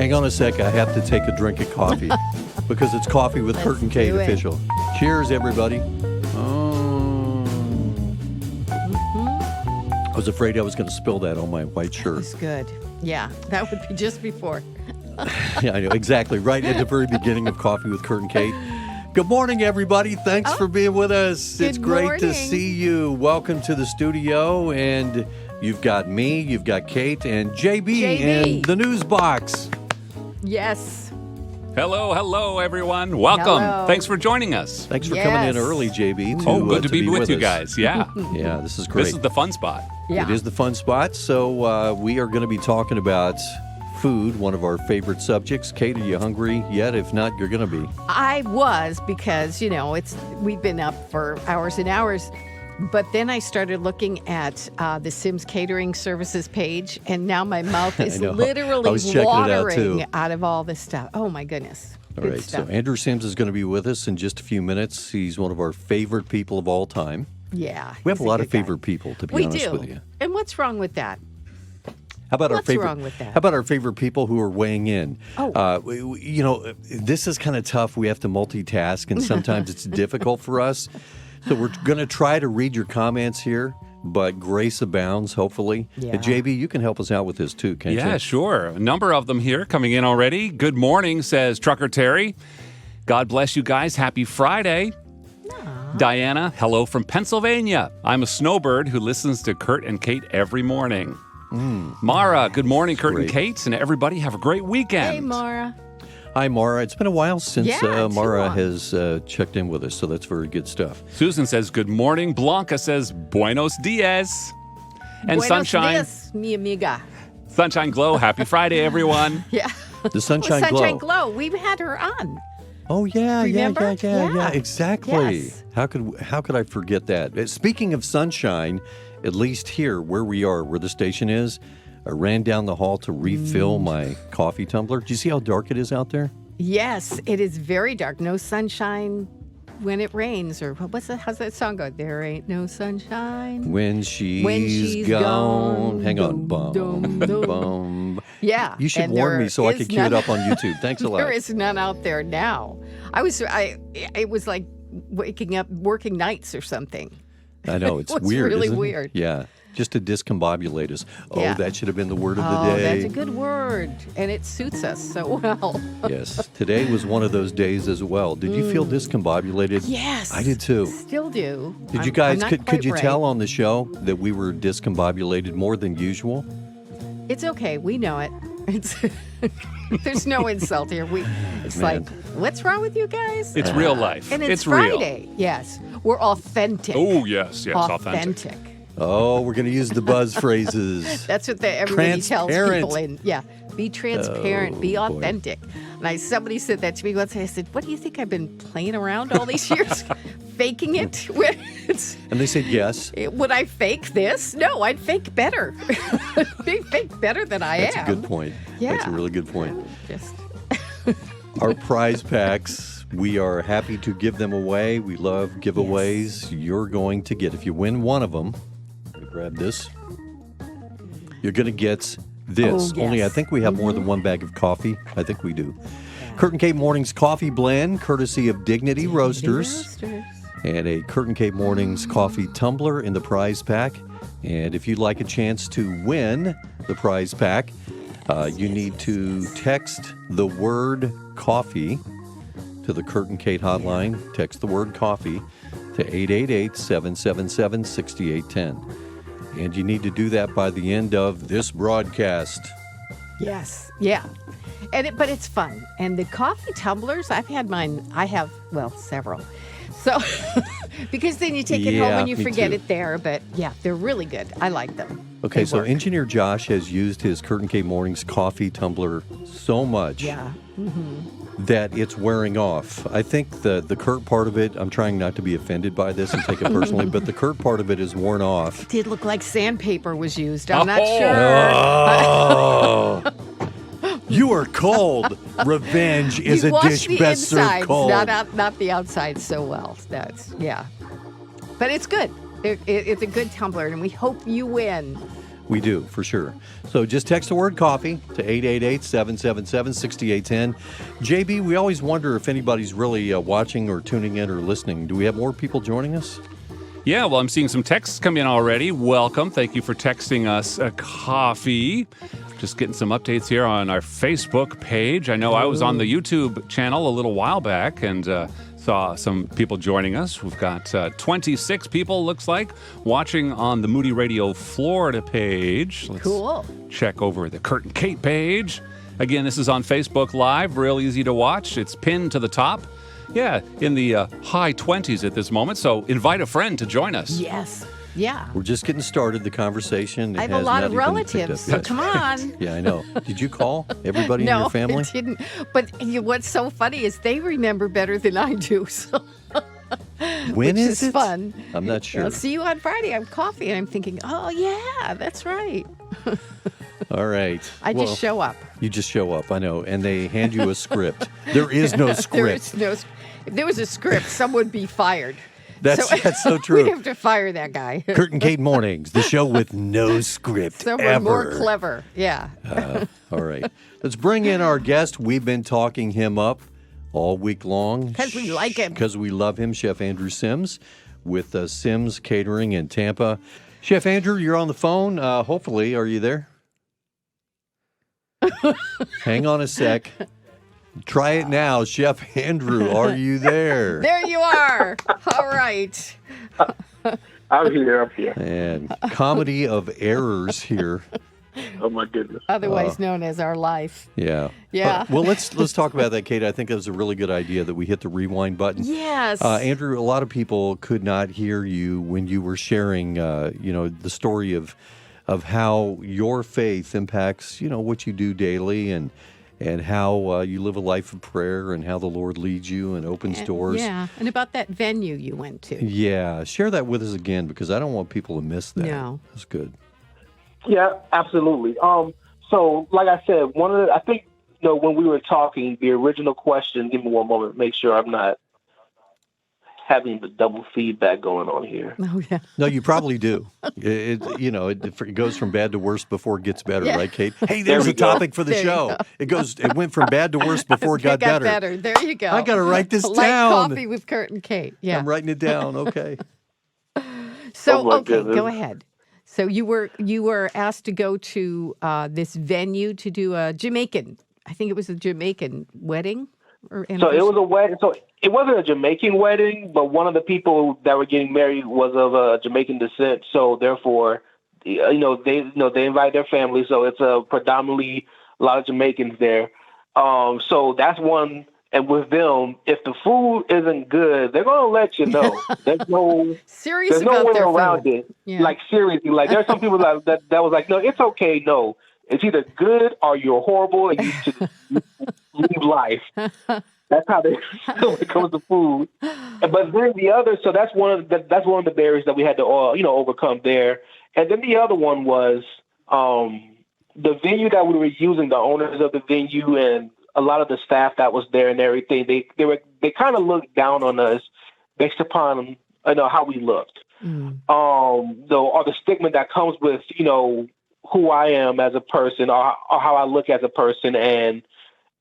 Hang on a sec. I have to take a drink of coffee because it's coffee with Kurt and Kate official. Cheers, everybody. I was afraid I was going to spill that on my white shirt. That's good. Yeah, that would be just before. Yeah, I know. Exactly. Right at the very beginning of Coffee with Kurt and Kate. Good morning, everybody. Thanks for being with us. It's great to see you. Welcome to the studio. And you've got me, you've got Kate, and JB in the news box. Yes. Hello, everyone. Welcome. Hello. Thanks for joining us. Thanks for coming in early, JB. Good to be with you us. guys. Yeah. Yeah, this is great. This is the fun spot. Yeah. It is the fun spot. So we are going to be talking about food, one of our favorite subjects. Kate, are you hungry yet? If not, you're going to be. I was because, we've been up for hours and hours. But then I started looking at the Sims Catering Services page, and now my mouth is literally watering out of all this stuff. Oh, my goodness. All right, so Andrew Sims is going to be with us in just a few minutes. He's one of our favorite people of all time. Yeah. We have a lot of favorite people, to be honest with you. And what's wrong with that? How about What's wrong with that? How about our favorite people who are weighing in? Oh. This is kind of tough. We have to multitask, and sometimes it's difficult for us. So we're going to try to read your comments here, but grace abounds, hopefully. Yeah. And JB, you can help us out with this too, can't you? Yeah, sure. A number of them here coming in already. Good morning, says Trucker Terry. God bless you guys. Happy Friday. Aww. Diana, hello from Pennsylvania. I'm a snowbird who listens to Kurt and Kate every morning. Mara, good morning, Kurt and Kate, and everybody have a great weekend. Hey, Mara. Hi, Mara. It's been a while since too Mara long. has checked in with us, so that's very good stuff. Susan says good morning. Blanca says buenos dias. And Buenos Sunshine, dias, mi amiga. Sunshine Glow, happy Friday, everyone. Yeah. The Sunshine Glow. Sunshine Glow. We've had her on. Oh, yeah, Remember? yeah, exactly. Yes. How could I forget that? Speaking of sunshine, at least here where we are, where the station is, I ran down the hall to refill my coffee tumbler. Do you see how dark it is out there? Yes, it is very dark. No sunshine when it rains, or how's that song go? There ain't no sunshine When she's gone. Hang on. Dum, dum, dum. Bum. Yeah. You should and warn me there so I is could cue it up on YouTube. Thanks a lot. There is none out there now. It was like waking up, working nights or something. I know, it's It was weird. really isn't it? weird. Yeah. Just to discombobulate us. Oh, Yeah. that should have been the word of the Oh, day. that's a good word, and it suits us so well. Yes. Today was one of those days as well. Did you feel discombobulated? Yes, I did too. Still do. Did you I'm guys, not could quite you right. tell on the show that we were discombobulated more than usual? It's okay. We know it. It's there's no insult here. It's Man. like, what's wrong with you guys? It's real life. And it's real. Friday. Yes, we're authentic. Oh, yes, authentic. Oh, we're going to use the buzz phrases. That's what everybody tells Transparent. people. Be transparent. Be boy. authentic. And somebody said that to me once. I said, "What do you think I've been playing around all these years, faking it?" And they said yes. Would I fake this? No, I'd fake better. fake better than I That's am. a good point. Yeah. That's a really good point. Just Our prize packs, we are happy to give them away. We love giveaways. You're going to get, if you win one of them, grab this. You're going to get this. Oh, yes. Only I think we have more than one bag of coffee. I think we do. Kurt and Kate Mornings Coffee Blend, courtesy of Dignity Roasters. And a Kurt and Kate Mornings Coffee Tumbler in the prize pack. And if you'd like a chance to win the prize pack, you need to text the word coffee to the Kurt and Kate hotline. Text the word coffee to 888-777-6810. And you need to do that by the end of this broadcast. Yes. Yeah. But it's fun. And the coffee tumblers, I've had mine. I have, several. So, because then you take it home and you me forget too. it there. But yeah, they're really good. I like them. Okay, They so work. Engineer Josh has used his Kurt and Kate Mornings coffee tumbler so much that it's wearing off. I think the Kurt part of it, I'm trying not to be offended by this and take it personally, but the Kurt part of it is worn off. It did look like sandpaper was used. I'm not Oh. sure. Oh! You are cold. Revenge is You a wash dish the best served insides, cold. not the outside so well. But it's good. It's a good tumbler, and we hope you win. We do, for sure. So just text the word coffee to 888-777-6810. JB, we always wonder if anybody's really watching or tuning in or listening. Do we have more people joining us? Yeah, well, I'm seeing some texts come in already. Welcome. Thank you for texting us a coffee. Just getting some updates here on our Facebook page. I know I was on the YouTube channel a little while back and saw some people joining us. We've got 26 people, looks like, watching on the Moody Radio Florida page. Let's check over the Kurt and Kate page. Again, this is on Facebook Live, real easy to watch. It's pinned to the top. Yeah, in the high 20s at this moment, so invite a friend to join us. Yes. Yeah. We're just getting started, the conversation. I have a lot of relatives, so come on. Yeah, I know. Did you call everybody in your family? No, I didn't. But what's so funny is they remember better than I do. So. When is it? Fun. I'm not sure. I'll see you on Friday. I'm coffee, and I'm thinking, oh, yeah, that's right. All right. I just show up. You just show up, I know. And they hand you a script. There is no script. If there was a script, someone would be fired. That's so true. We'd have to fire that guy. Kurt and Kate Mornings, the show with no script Someone ever. more clever. Yeah. All right. Let's bring in our guest. We've been talking him up all week long. Because we like him. Because we love him, Chef Andrew Sims with Sims Catering in Tampa. Chef Andrew, you're on the phone. Hopefully, are you there? Hang on a sec. Try it now. Chef Andrew, are you there? There you are. All right. I'm here. And comedy of errors here. Oh, my goodness. Otherwise known as our life. Yeah. Yeah. Well, let's talk about that, Kate. I think that was a really good idea that we hit the rewind button. Yes. Andrew, a lot of people could not hear you when you were sharing, the story of how your faith impacts, what you do daily and how you live a life of prayer and how the Lord leads you and opens doors. Yeah, and about that venue you went to. Yeah, share that with us again because I don't want people to miss that. No. That's good. Yeah, absolutely. So, like I said, I think, when we were talking, the original question, give me one moment, make sure I'm not having the double feedback going on here. Oh, yeah. No, you probably do. It goes from bad to worse before it gets better, right, Kate? Hey, there's a topic for the show. It went from bad to worse before it got better. There you go. I got to write this like down. Coffee with Kurt and Kate. Yeah. I'm writing it down. Okay. So, go ahead. So you were asked to go to this venue to do a Jamaican. I think it was a Jamaican wedding. So it was a wedding. So it wasn't a Jamaican wedding, but one of the people that were getting married was of Jamaican descent. So therefore, they invite their family. So it's predominantly a lot of Jamaicans there. So that's one. And with them, if the food isn't good, they're gonna let you know. There's no way around it. Yeah. Like seriously, like there's some people that was like, no, it's okay. No, it's either good or you're horrible, and you should leave life. That's how they feel when it comes to food. But then the other, so that's one of the barriers that we had to overcome there. And then the other one was the venue that we were using. The owners of the venue and a lot of the staff that was there and everything, they kind of looked down on us based upon how we looked. Or the stigma that comes with who I am as a person or how I look as a person, and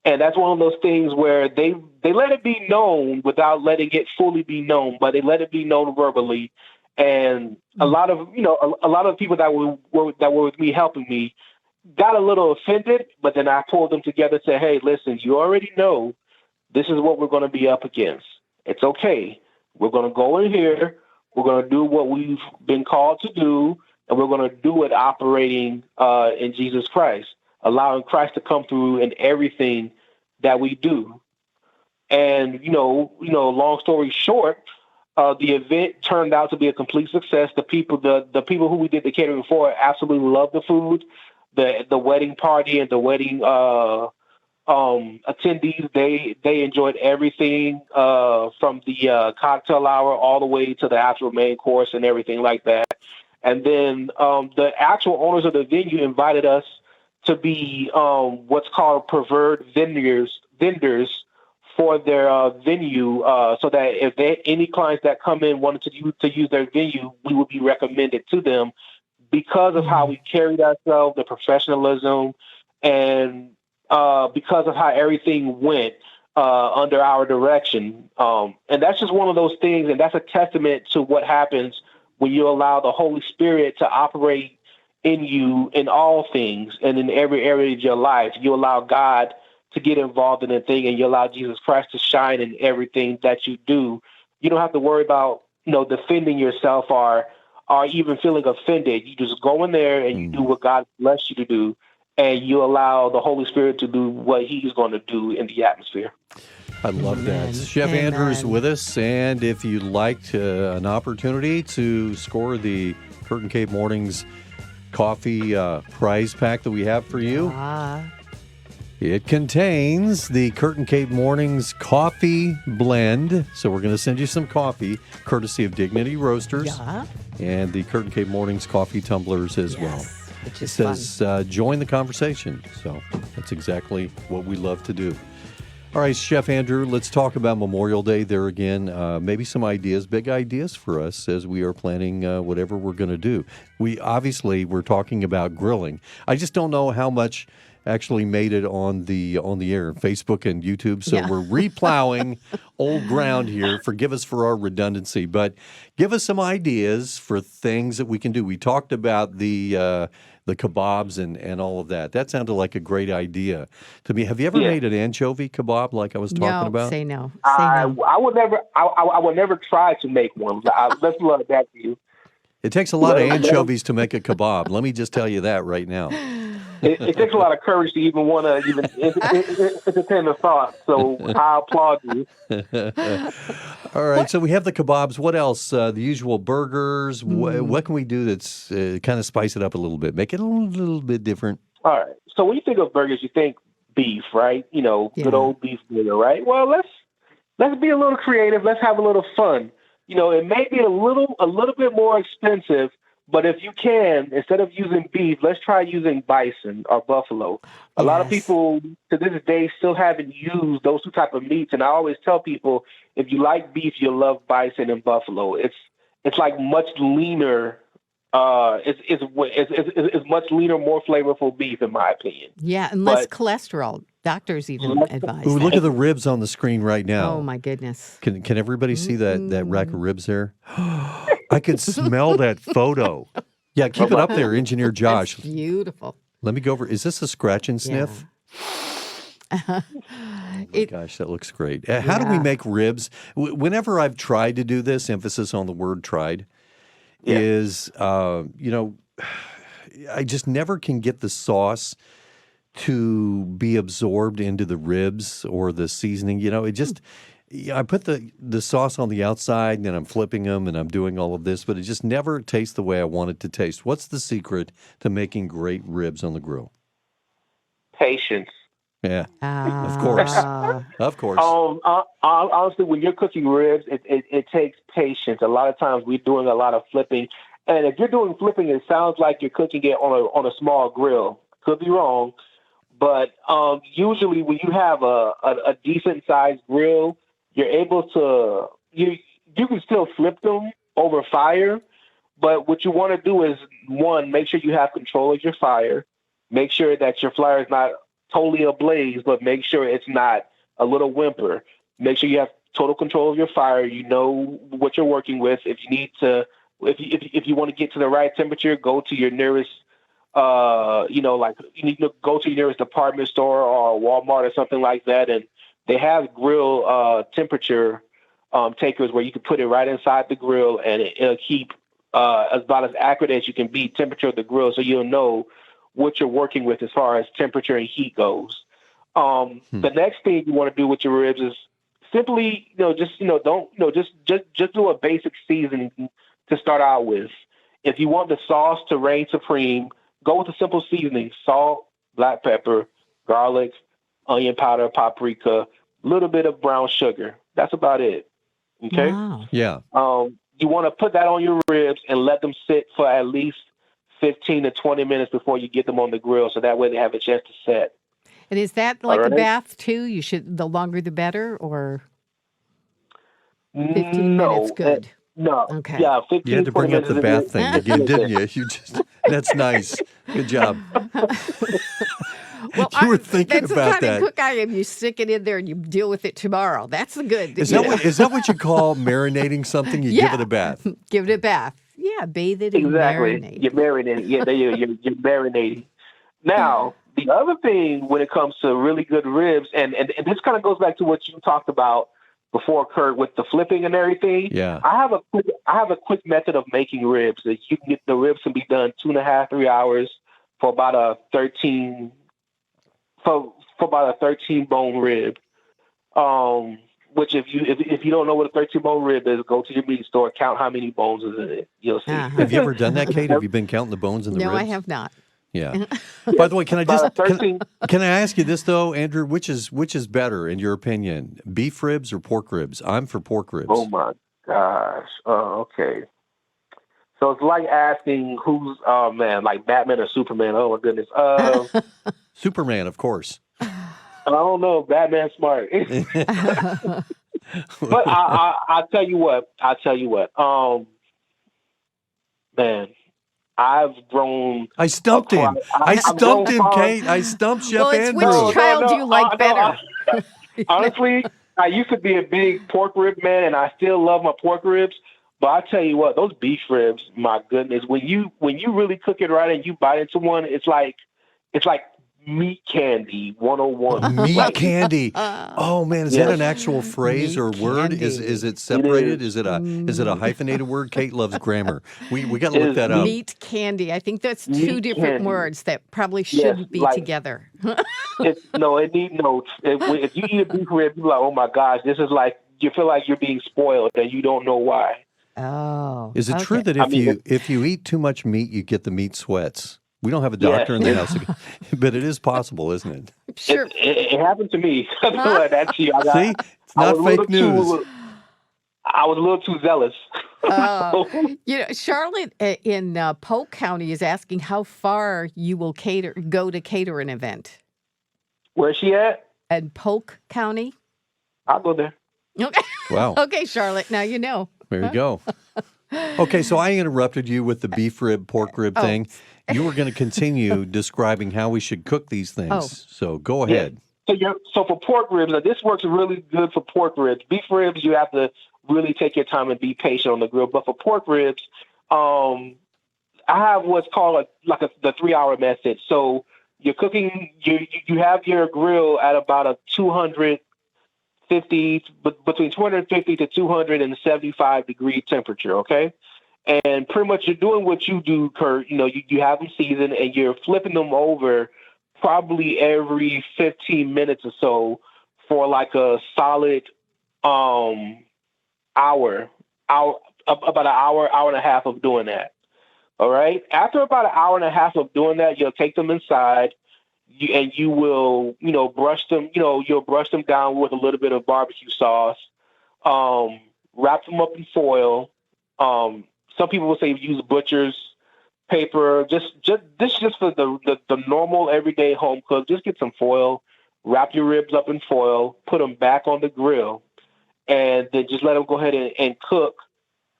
that's one of those things where they let it be known without letting it fully be known, but they let it be known verbally. And a lot of people that were with me helping me got a little offended, but then I pulled them together and said, hey, listen, you already know this is what we're going to be up against. It's okay. We're going to go in here. We're going to do what we've been called to do, and we're going to do it operating in Jesus Christ, allowing Christ to come through in everything that we do. And, long story short, the event turned out to be a complete success. The people who we did the catering for absolutely loved the food. The wedding party and the wedding attendees, they enjoyed everything from the cocktail hour all the way to the actual main course and everything like that. And then the actual owners of the venue invited us to be what's called preferred vendors for their venue, so that if any clients that come in wanted to use their venue, we would be recommended to them because of how we carried ourselves, the professionalism, and because of how everything went under our direction. And that's just one of those things, and that's a testament to what happens when you allow the Holy Spirit to operate in you in all things and in every area of your life. You allow God to get involved in a thing, and you allow Jesus Christ to shine in everything that you do. You don't have to worry about, defending yourself or even feeling offended. You just go in there and you do what God blessed you to do, and you allow the Holy Spirit to do what He's going to do in the atmosphere. I love that. Chef Amen. Andrew's with us, and if you'd like an opportunity to score the Curtain Cape Mornings coffee prize pack that we have for you, it contains the Curtain Cape Mornings coffee blend. So we're going to send you some coffee, courtesy of Dignity Roasters, and the Curtain Cape Mornings coffee tumblers as well. Which It is says, join the conversation. So that's exactly what we love to do. All right, Chef Andrew, let's talk about Memorial Day there again. Maybe some ideas, big ideas for us as we are planning whatever we're going to do. We're talking about grilling. I just don't know how much actually made it on the air, Facebook and YouTube. So we're replowing old ground here. Forgive us for our redundancy, but give us some ideas for things that we can do. We talked about the kebabs and all of that. That sounded like a great idea to me. Have you ever made an anchovy kebab like I was talking about? Say no. I would never. I would never try to make one. Let's love that to you. It takes a lot of anchovies to make a kebab. Let me just tell you that right now. It takes a lot of courage to even want to even entertain the thought. So I applaud you. All right. So we have the kebabs. What else? The usual burgers. What can we do that's kind of spice it up a little bit, make it a little bit different? All right. So when you think of burgers, you think beef, right? Good old beef burger, right? Well, let's be a little creative. Let's have a little fun. It may be a little bit more expensive, but if you can, instead of using beef, let's try using bison or buffalo. A lot of people to this day still haven't used those two type of meats, and I always tell people, if you like beef, you'll love bison and buffalo. It's like much leaner. It's much leaner, more flavorful beef, in my opinion. Yeah, and less cholesterol. Doctors even advise. Ooh, look at the ribs on the screen right now. Oh my goodness! Can everybody see that rack of ribs there? I could smell that photo. Yeah, keep it up there, Engineer Josh. That's beautiful. Let me go over. Is this a scratch and sniff? Yeah. Gosh, that looks great. How do we make ribs? Whenever I've tried to do this, emphasis on the word tried, is, I just never can get the sauce to be absorbed into the ribs or the seasoning. I put the sauce on the outside and then I'm flipping them and I'm doing all of this, but it just never tastes the way I want it to taste. What's the secret to making great ribs on the grill? Patience. Yeah, of course. Of course. Honestly, when you're cooking ribs, it takes patience. A lot of times we're doing a lot of flipping. And if you're doing flipping, it sounds like you're cooking it on a small grill. Could be wrong. But usually when you have a decent sized grill, you're able to, you can still flip them over fire. But what you want to do is, one, make sure you have control of your fire. Make sure that your fire is not totally ablaze, but make sure it's not a little whimper. Make sure you have total control of your fire. You know what you're working with. If you need to, if you want to get to the right temperature, go to your nearest, you need to go to your nearest department store or Walmart or something like that, and they have grill temperature takers where you can put it right inside the grill, and it'll keep about as accurate as you can be temperature of the grill, so you'll know what you're working with as far as temperature and heat goes. The next thing you want to do with your ribs is simply, just do a basic seasoning to start out with. If you want the sauce to reign supreme, go with a simple seasoning: salt, black pepper, garlic, onion powder, paprika, a little bit of brown sugar. That's about it. Okay. Wow. Yeah. You want to put that on your ribs and let them sit for at least 15 to 20 minutes before you get them on the grill, so that way they have a chance to set. And is that like a bath too? The longer the better, or 15 minutes good? No. Okay. Yeah, 15, You had to 20 bring up minutes the is bath it. thing again, didn't you? That's nice. Good job. Well, You were thinking that's about the kind that. of cook I am. You stick it in there and you deal with it tomorrow. That's the good. Is that what you call marinating something? You give it a bath. Give it a bath. Yeah, bathe it and Exactly. marinate. You're marinating. Yeah, you're marinating. Now, the other thing when it comes to really good ribs, and this kind of goes back to what you talked about before, Kurt, with the flipping and everything. Yeah. I have a quick method of making ribs. That you can get the ribs can be done 2.5, 3 hours for about a 13 bone rib. Which if you don't know what a 13 bone rib is, go to your meat store, count how many bones is in it. You'll see. Have you ever done that, Kate? Have you been counting the bones in the No, ribs? I have not. Yeah. By the way, can I About a 13. can I ask you this though, Andrew? Which is better in your opinion, beef ribs or pork ribs? I'm for pork ribs. Oh my gosh. Oh, okay. So it's like asking who's like Batman or Superman. Oh my goodness. Superman, of course. I don't know. Batman's smart. But I'll tell you what. Man, I've grown. I stumped him. I stumped him, Kate. I stumped Chef Well, it's Andrew. which child do you like better? Honestly, I used to be a big pork rib man, and I still love my pork ribs. But I tell you what, those beef ribs, my goodness, when you really cook it right and you bite into one, it's like meat candy 101. Meat candy. Oh man, is that an actual phrase or word? candy. Is it separated? Is it a hyphenated word? Kate loves grammar. We got to look that up. Meat candy. I think that's two Meat different candy. words that probably shouldn't be together. If you eat a beef rib, you're like, oh my gosh, this is like, you feel like you're being spoiled and you don't know why. Oh. Is it true okay. that if you eat too much meat, you get the meat sweats? We don't have a doctor in the house, but it is possible, isn't it? Sure. It happened to me. That's See, it's not fake news. I was a little too zealous. Charlotte in Polk County is asking how far you will go to cater an event. Where's she at? In Polk County. I'll go there. Okay. Wow. Okay, Charlotte. Now you know. There you go. Okay, so I interrupted you with the beef rib, pork rib thing. You were going to continue describing how we should cook these things. So go ahead. Yeah. So for pork ribs, now this works really good for pork ribs. Beef ribs, you have to really take your time and be patient on the grill. But for pork ribs, I have what's called the 3-hour method. So you're cooking, you have your grill at about a 250 to 275 degree temperature. Okay. And pretty much you're doing what you do, Kurt. You have them seasoned and you're flipping them over probably every 15 minutes or so for like a solid hour, about an hour and a half of doing that. All right. After about an hour and a half of doing that, you'll take them inside and you will, brush them, you'll brush them down with a little bit of barbecue sauce, wrap them up in foil. Some people will say use butcher's paper. This is just for the normal everyday home cook. Just get some foil, wrap your ribs up in foil, put them back on the grill, and then just let them go ahead and cook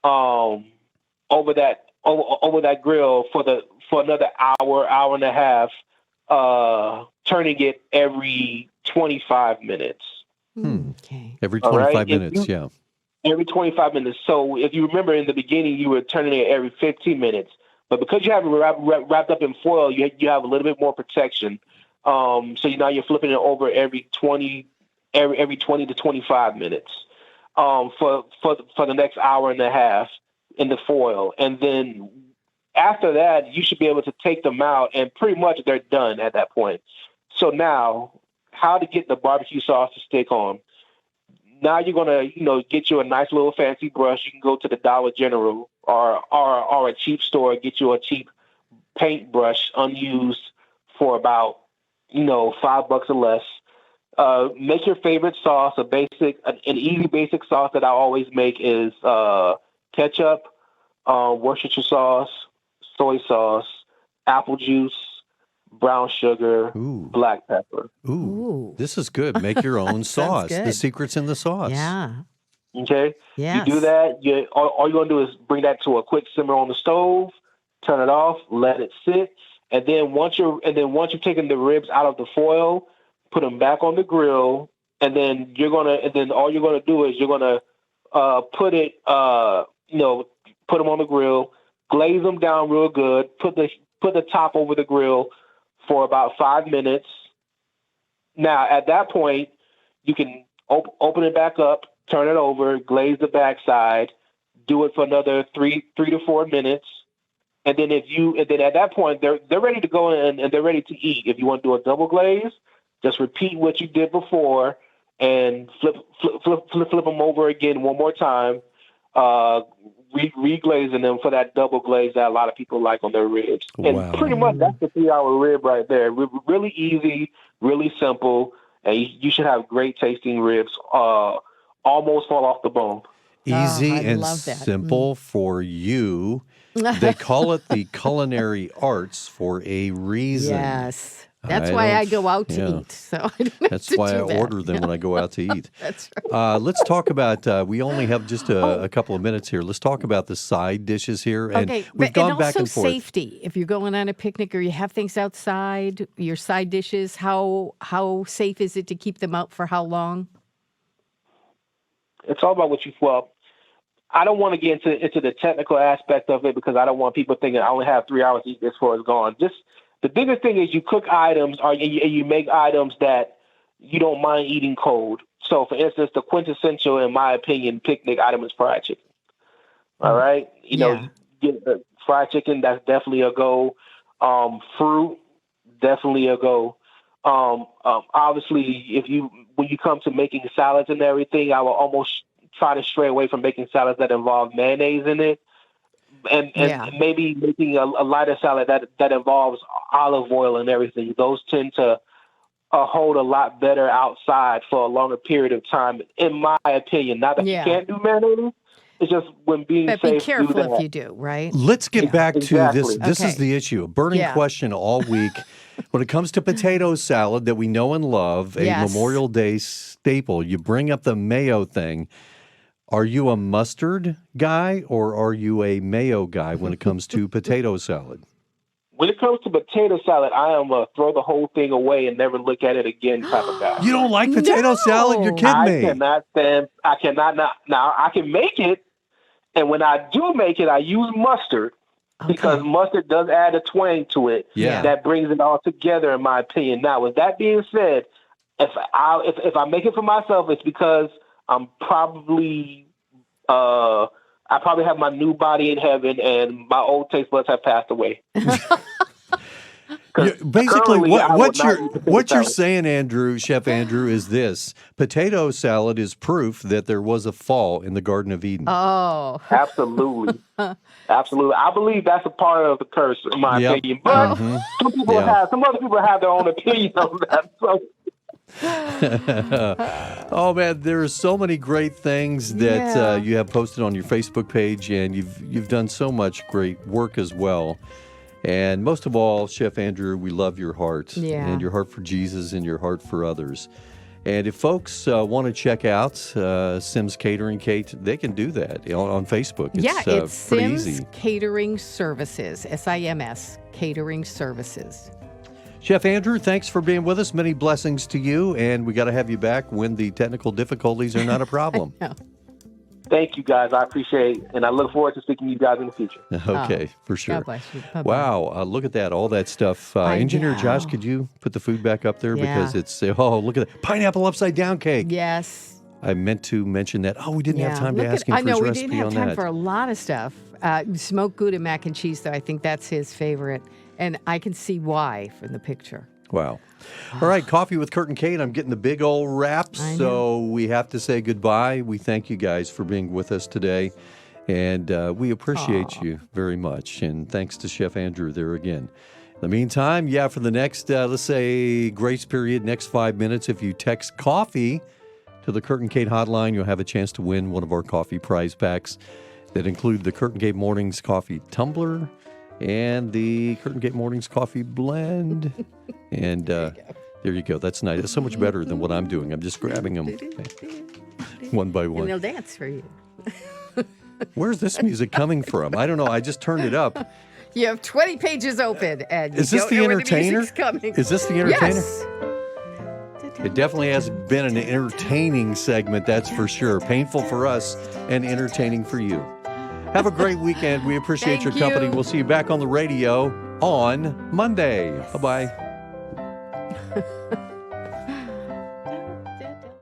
over that grill for another hour and a half, turning it every 25 minutes. Okay. Every 25 minutes, yeah. Every 25 minutes. So if you remember in the beginning, you were turning it every 15 minutes. But because you have it wrapped up in foil, you have a little bit more protection. So now you're flipping it over every 20 to 25 minutes for the next hour and a half in the foil. And then after that, you should be able to take them out, and pretty much they're done at that point. So now, how to get the barbecue sauce to stick on. Now you're gonna, get you a nice little fancy brush. You can go to the Dollar General or a cheap store, get you a cheap paint brush, unused, for about $5 or less. Make your favorite sauce. An easy basic sauce that I always make is ketchup, Worcestershire sauce, soy sauce, apple juice, brown sugar, black pepper. Ooh, this is good. Make your own sauce. good. The secret's in the sauce. Yeah. Okay? Yes. You do that, all you're going to do is bring that to a quick simmer on the stove, turn it off, let it sit, and then once you've taken the ribs out of the foil, put them back on the grill, and then all you're gonna do is you're gonna put them on the grill, glaze them down real good, put the top over the grill for about 5 minutes. Now at that point, you can open it back up, turn it over, glaze the backside, do it for another 3 to 4 minutes. And then at that point they're ready to go and they're ready to eat. If you want to do a double glaze, just repeat what you did before and flip them over again one more time, reglazing them for that double glaze that a lot of people like on their ribs. And Wow. pretty much that's the 3-hour rib right there. Really easy, really simple, and you should have great tasting ribs. Almost fall off the bone. Easy I and love that. simple for you. They call it the culinary arts for a reason. Yes. That's why I go out to eat. So I don't have That's to why I do that. order them when I go out to eat. That's right. Let's talk about, we only have just a couple of minutes here. Let's talk about the side dishes here. And Okay, we've gone and back also and forth. safety. If you're going on a picnic or you have things outside, your side dishes, how safe is it to keep them out for how long? It's all about I don't want to get into the technical aspect of it because I don't want people thinking I only have 3 hours to eat this before it's gone. Just the biggest thing is you cook items and you make items that you don't mind eating cold. So, for instance, the quintessential, in my opinion, picnic item is fried chicken. All right? You get the fried chicken, that's definitely a go. Fruit, definitely a go. Obviously, when you come to making salads and everything, I will almost try to stray away from making salads that involve mayonnaise in it, and maybe making a lighter salad that involves olive oil and everything. Those tend to hold a lot better outside for a longer period of time, in my opinion. Not that you can't do mayonnaise. It's just when being but safe, be careful do that. if you do, right? Let's get back to exactly. this. This is the issue. A burning question all week. When it comes to potato salad that we know and love, a Memorial Day staple, you bring up the mayo thing. Are you a mustard guy or are you a mayo guy when it comes to potato salad? When it comes to potato salad, I am a throw the whole thing away and never look at it again type of guy. You don't like potato salad? You're kidding me. I cannot. Now, I can make it, and when I do make it, I use mustard because mustard does add a twang to it that brings it all together, in my opinion. Now, with that being said, if I make it for myself, it's because I'm probably I probably have my new body in heaven, and my old taste buds have passed away. Basically, what you're saying, Andrew, Chef Andrew, is this: potato salad is proof that there was a fall in the Garden of Eden. Oh, absolutely, absolutely. I believe that's a part of the curse, in my opinion. But some other people have their own opinion on that. So. Oh man, there are so many great things that you have posted on your Facebook page, and you've done so much great work as well. And most of all, Chef Andrew, we love your heart and your heart for Jesus and your heart for others. And if folks want to check out Sims Catering, Kate, they can do that on Facebook. It's pretty Sims easy. Catering Services, SIMS Catering Services. Chef Andrew, thanks for being with us. Many blessings to you, and we got to have you back when the technical difficulties are not a problem. Thank you, guys. I appreciate it, and I look forward to speaking to you guys in the future. Okay, for sure. God bless you. Bye-bye. Wow, look at that, all that stuff. Engineer Josh, could you put the food back up there? Because it's, look at that. Pineapple upside down cake. Yes. I meant to mention that. Oh, we didn't have time to ask him for his recipe on that. I know, we didn't have time for a lot of stuff. Smoked Gouda mac and cheese, though, I think that's his favorite. And I can see why from the picture. Wow. All right, Coffee with Kurt and Kate. I'm getting the big old wrap, so we have to say goodbye. We thank you guys for being with us today, and we appreciate you very much. And thanks to Chef Andrew there again. In the meantime, for the next, let's say, grace period, next 5 minutes, if you text coffee to the Kurt and Kate hotline, you'll have a chance to win one of our coffee prize packs that include the Kurt and Kate Mornings Coffee Tumbler and the Kurt and Kate Mornings Coffee Blend. And there you go. That's nice. That's so much better than what I'm doing. I'm just grabbing them. One by And one. they'll dance for you. Where's this music coming from? I don't know. I just turned it up. You have 20 pages open, and Is you this don't the know where entertainer? the music's coming. Is this the entertainer? Yes. It definitely has been an entertaining segment, that's for sure. Painful for us and entertaining for you. Have a great weekend. We appreciate Thank your company. you. We'll see you back on the radio on Monday. Bye-bye.